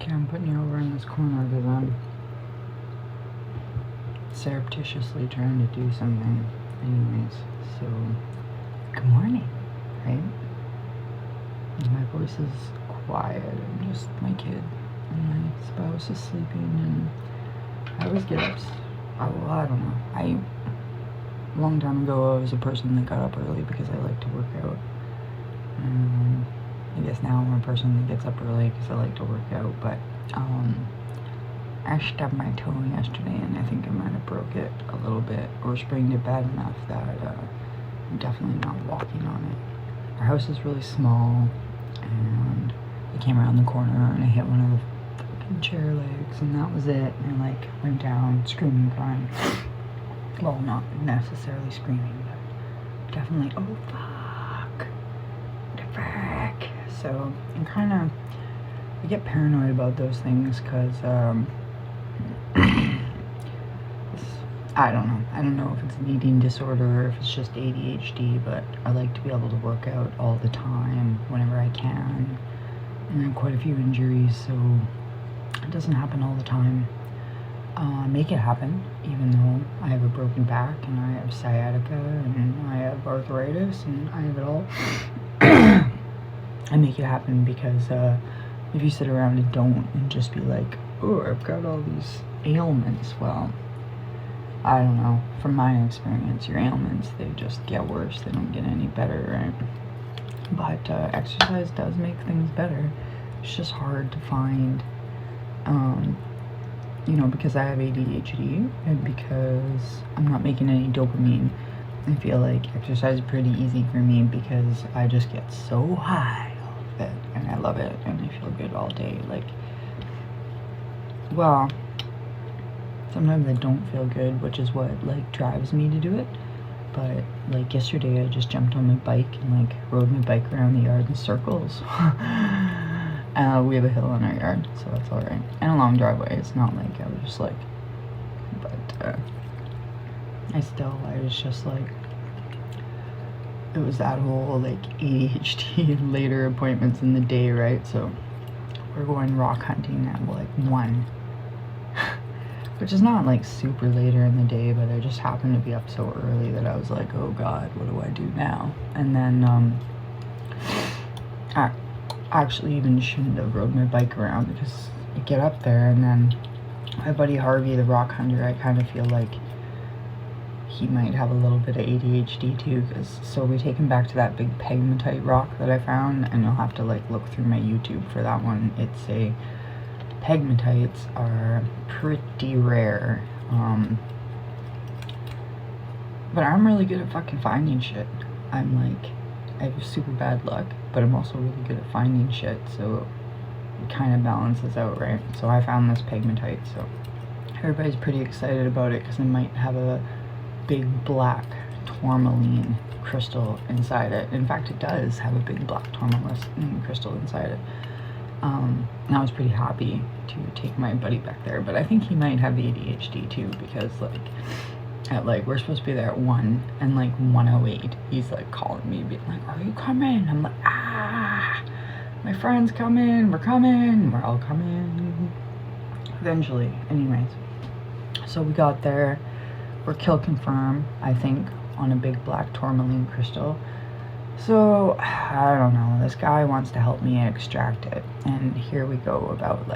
Okay, I'm putting you over in this corner because I'm surreptitiously trying to do something. Anyways, so good morning, right? My voice is quiet. I'm just my kid and my spouse is sleeping, and I always get up. Well, I don't know. A long time ago, I was a person that got up early because I like to work out. I guess now I'm a person that gets up early because I like to work out, but I stubbed my toe yesterday and I think I might have broke it a little bit or sprained it bad enough that I'm definitely not walking on it. Our house is really small and I came around the corner and I hit one of the fucking chair legs and that was it, and I went down screaming, crying. Well, not necessarily screaming, but definitely, oh fuck, the frick. So I get paranoid about those things because I don't know if it's an eating disorder or if it's just ADHD, but I like to be able to work out all the time whenever I can, and I have quite a few injuries, so it doesn't happen all the time. Make it happen, even though I have a broken back and I have sciatica and I have arthritis and I have it all. I make it happen because if you sit around and don't and just be like, oh, I've got all these ailments, well, I don't know, from my experience, your ailments, they just get worse, they don't get any better, right? But exercise does make things better. It's just hard to find, because I have ADHD and because I'm not making any dopamine. I feel like exercise is pretty easy for me because I just get so high off of it and I love it and I feel good all day. Sometimes I don't feel good, which is what drives me to do it. But yesterday I just jumped on my bike and rode my bike around the yard in circles. We have a hill in our yard, so that's alright. And a long driveway. It's not like I was just but I was just it was that whole ADHD and later appointments in the day, right? So we're going rock hunting at 1. Which is not super later in the day, but I just happened to be up so early that I was like, oh god, what do I do now? And then I actually even shouldn't have rode my bike around because I get up there and then my buddy Harvey, the rock hunter, I kind of feel like he might have a little bit of ADHD too, so we take him back to that big pegmatite rock that I found, and you'll have to look through my YouTube for that one. Pegmatites are pretty rare, but I'm really good at fucking finding shit. I have super bad luck, but I'm also really good at finding shit, so it kind of balances out, right? So I found this pegmatite, so everybody's pretty excited about it because it might have a big black tourmaline crystal inside it. In fact, it does have a big black tourmaline crystal inside it. And I was pretty happy to take my buddy back there, but I think he might have ADHD too, because we're supposed to be there at 1, and 1:08 he's calling me, being like, are you coming? I'm like, my friend's coming, we're all coming eventually. Anyways, so we got there, we're kill confirmed, I think, on a big black tourmaline crystal. So, I don't know, this guy wants to help me extract it, and here we go about,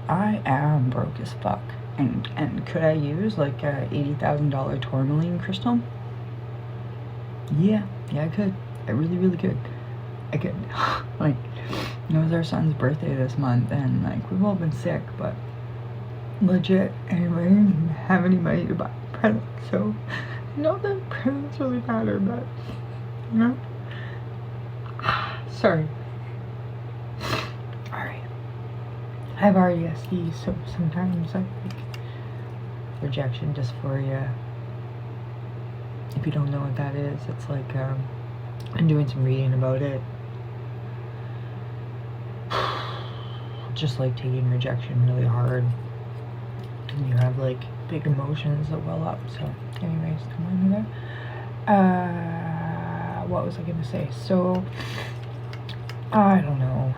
I am broke as fuck, and could I use, a $80,000 tourmaline crystal? Yeah, I could. I really, really could. I could. It was our son's birthday this month, and, we've all been sick, but legit, anybody didn't have any money to buy presents, so, not that presents really matter, but... No. Sorry. Alright. I have RESD, so sometimes I think rejection dysphoria. If you don't know what that is, it's I'm doing some reading about it. Just taking rejection really hard. And you have big emotions that well up. So anyways, come on there. What was I gonna say? So I don't know.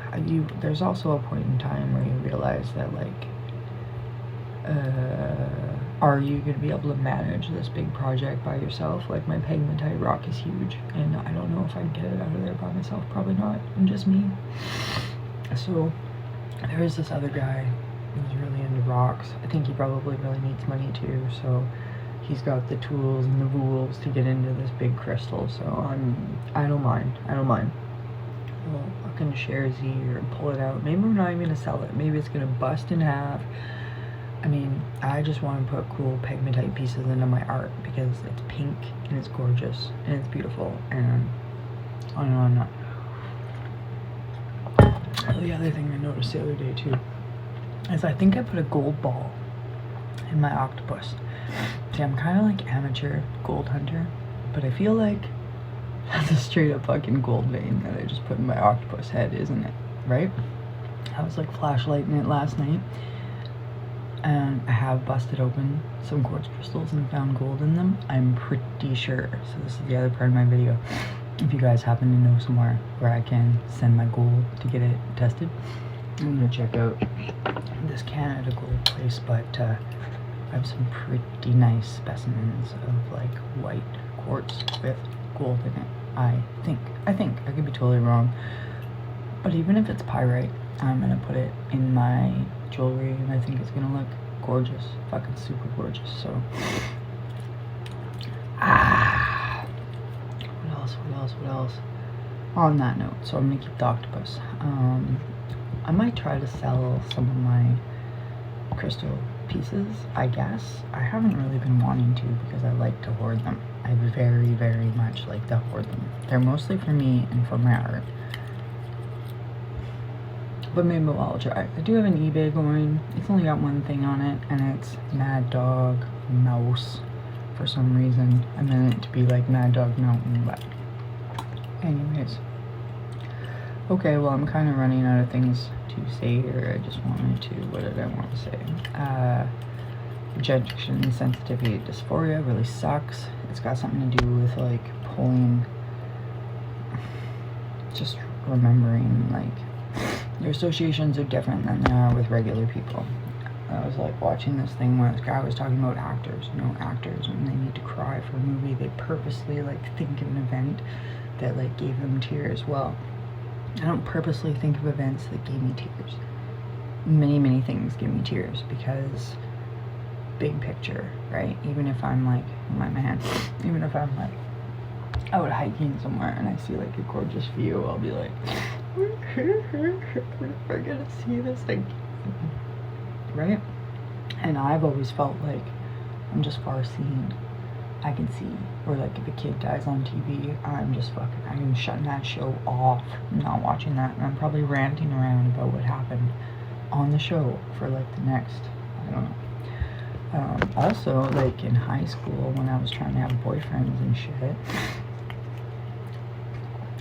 There's also a point in time where you realize that, like, are you going to be able to manage this big project by yourself? Like, my pegmatite rock is huge, and I don't know if I can get it out of there by myself. Probably not. I'm just me. So there's this other guy who's really into rocks. I think he probably really needs money too, so he's got the tools and the rules to get into this big crystal. So I don't mind. Well, I can share Z or pull it out. Maybe I'm not even gonna sell it. Maybe it's gonna bust in half. I mean, I just want to put cool pegmatite pieces into my art because it's pink and it's gorgeous and it's beautiful and on and on and on. The other thing I noticed the other day too is I think I put a gold ball in my octopus. See, I'm kind of like amateur gold hunter, but I feel like that's a straight up fucking gold vein that I just put in my octopus head, isn't it? Right? I was like flashlighting it last night, and I have busted open some quartz crystals and found gold in them. I'm pretty sure. So this is the other part of my video. If you guys happen to know somewhere where I can send my gold to get it tested, I'm gonna check out this Canada gold place, but I have some pretty nice specimens of like white quartz with gold in it. I think I could be totally wrong, but even if it's pyrite, I'm gonna put it in my jewelry and I think it's gonna look gorgeous, fucking super gorgeous. So what else on that note? So I'm gonna keep the octopus. I might try to sell some of my crystal pieces, I guess. I haven't really been wanting to because I like to hoard them. I very, very much like to hoard them. They're mostly for me and for my art. But maybe I'll try. I do have an eBay going. It's only got one thing on it, and it's Mad Dog Mouse for some reason. I meant it to be like Mad Dog Mountain, but anyways. Okay, well, I'm kind of running out of things to say here. I just wanted to, what did I want to say? Rejection sensitivity dysphoria really sucks. It's got something to do with like pulling, just remembering like your associations are different than they are with regular people. I was like watching this thing where this guy was talking about actors, actors when they need to cry for a movie, they purposely like think of an event that like gave them tears. Well, I don't purposely think of events that gave me tears. Many things give me tears because big picture, right? Even if I'm like, even if I'm like out hiking somewhere and I see like a gorgeous view, I'll be like, we're gonna see this thing, right? And I've always felt like I'm just far seeing. I can see, or like if a kid dies on TV, I'm shutting that show off. I'm not watching that, and I'm probably ranting around about what happened on the show for like the next, I don't know. Also, like in high school when I was trying to have boyfriends and shit,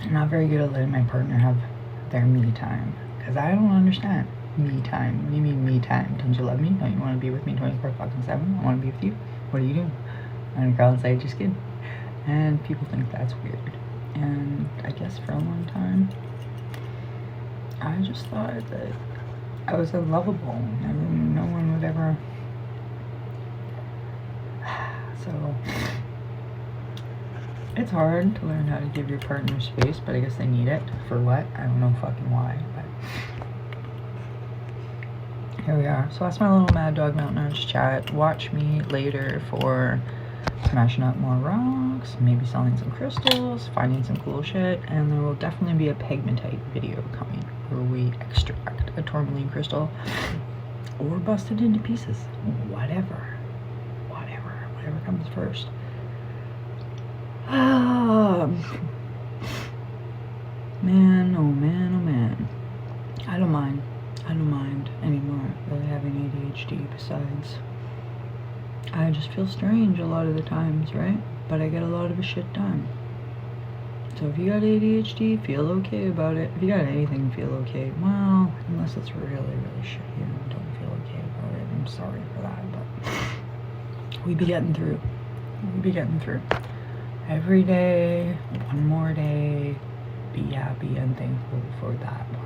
I'm not very good at letting my partner have their me time, because I don't understand me time. What do you mean me time? Don't you love me? Don't you want to be with me 24/7? I want to be with you. What are you doing? And a girl inside, just kidding. And people think that's weird. And I guess for a long time, I just thought that I was unlovable and no one would ever. So it's hard to learn how to give your partner space, but I guess they need it. For what? I don't know fucking why, but here we are. So that's my little Mad Dog Mountain Arch chat. Watch me later for smashing up more rocks, maybe selling some crystals, finding some cool shit, and there will definitely be a pegmatite video coming where we extract a tourmaline crystal or bust it into pieces. Whatever comes first. Man, oh man. I don't mind anymore really having ADHD. Besides, I just feel strange a lot of the times, right? But I get a lot of shit done. So if you got ADHD, feel okay about it. If you got anything, feel okay. Well, unless it's really shitty and don't feel okay about it. I'm sorry for that, but we be getting through. Every day, one more day. Be happy and thankful for that one.